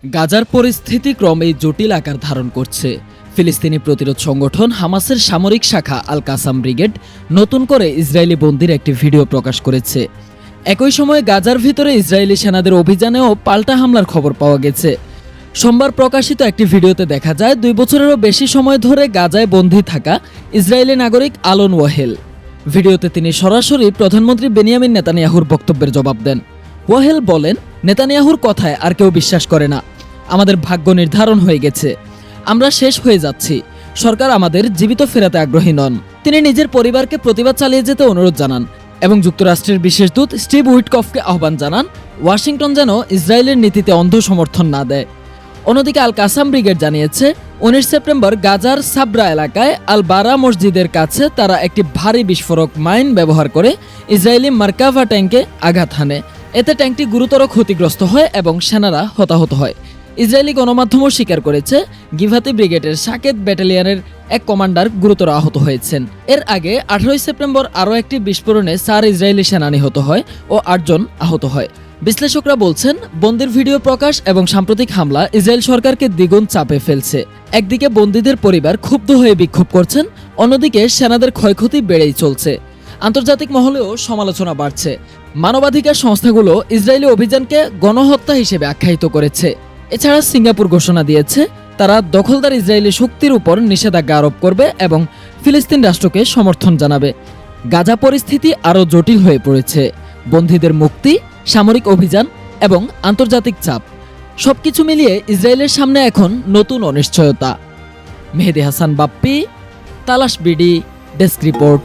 গাজার পরিস্থিতি ক্রমেই জটিল আকার ধারণ করছে। ফিলিস্তিনি প্রতিরোধ সংগঠন হামাসের সামরিক শাখা আল কাসাম ব্রিগেড নতুন করে ইসরায়েলি বন্দীর একটি ভিডিও প্রকাশ করেছে। একই সময়ে গাজার ভিতরে ইসরায়েলি সেনাদের অভিযানেও পাল্টা হামলার খবর পাওয়া গেছে। সোমবার প্রকাশিত একটি ভিডিওতে দেখা যায় 2 বছরেরও বেশি সময় ধরে গাজায় বন্দী থাকা ইসরায়েলি নাগরিক আলন ওয়াহেল। ভিডিওতে তিনি সরাসরি প্রধানমন্ত্রী বেনিয়ামিন নেতানিয়াহুর বক্তব্যের জবাব দেন। ওয়াহেল বলেন, নেতানিয়াহুর কথায় আর কেউ বিশ্বাস করে না। আমাদের ভাগ্য নির্ধারণ হয়ে গেছে, আমরা শেষ হয়ে যাচ্ছি। সরকার আমাদের জীবিত ফেরাতে আগ্রহী নন। তিনি নিজের পরিবারকে প্রতিবাদ চালিয়ে যেতে অনুরোধ জানান এবং যুক্তরাষ্ট্রের বিশেষ দূত স্টিভ উইটকফকে আহ্বান জানান ওয়াশিংটন যেন ইসরায়েলের নীতিতে অন্ধ সমর্থন না দেয়। অন্যদিকে আল কাসাম ব্রিগেড জানিয়েছে 19 সেপ্টেম্বর গাজার সাবরা এলাকায় আল বারা মসজিদের কাছে তারা একটি ভারী বিস্ফোরক মাইন ব্যবহার করে ইসরায়েলি মার্কাভা ট্যাঙ্কে আঘাত হানে। এতে ট্যাঙ্কটি গুরুতর ক্ষতিগ্রস্ত হয় এবং সেনারা হতাহত হয়। ইসরায়েলি গণমাধ্যমও স্বীকার করেছে গিভাতি ব্রিগেডের সাকেত ব্যাটালিয়নের এক কমান্ডার গুরুতর আহত হয়েছেন। এর আগে 18 সেপ্টেম্বর আরও একটি বিস্ফোরণে 4 ইসরায়েলি সেনা নিহত হয় ও 8 জন আহত হয়। বিশ্লেষকরা বলছেন, বন্দির ভিডিও প্রকাশ এবং সাম্প্রতিক হামলা ইসরায়েল সরকারকে দ্বিগুণ চাপে ফেলছে। একদিকে বন্দীদের পরিবার ক্ষুব্ধ হয়ে বিক্ষোভ করছেন, অন্যদিকে সেনাদের ক্ষয়ক্ষতি বেড়েই চলছে। আন্তর্জাতিক মহলেও সমালোচনা বাড়ছে। মানবাধিকার সংস্থাগুলো ইসরায়েলি অভিযানকে গণহত্যা হিসেবে আখ্যায়িত করেছে। এছাড়া সিঙ্গাপুর ঘোষণা দিয়েছে তারা দখলদার ইসরায়েলি শক্তির উপর নিষেধাজ্ঞা আরোপ করবে এবং ফিলিস্তিন রাষ্ট্রকে সমর্থন জানাবে। গাজা পরিস্থিতি আরও জটিল হয়ে পড়েছে। বন্দীদের মুক্তি, সামরিক অভিযান এবং আন্তর্জাতিক চাপ সবকিছু মিলিয়ে ইসরায়েলের সামনে এখন নতুন অনিশ্চয়তা। মেহেদী হাসান বাপ্পি, তালাশ বিডি, ডেস্ক রিপোর্ট।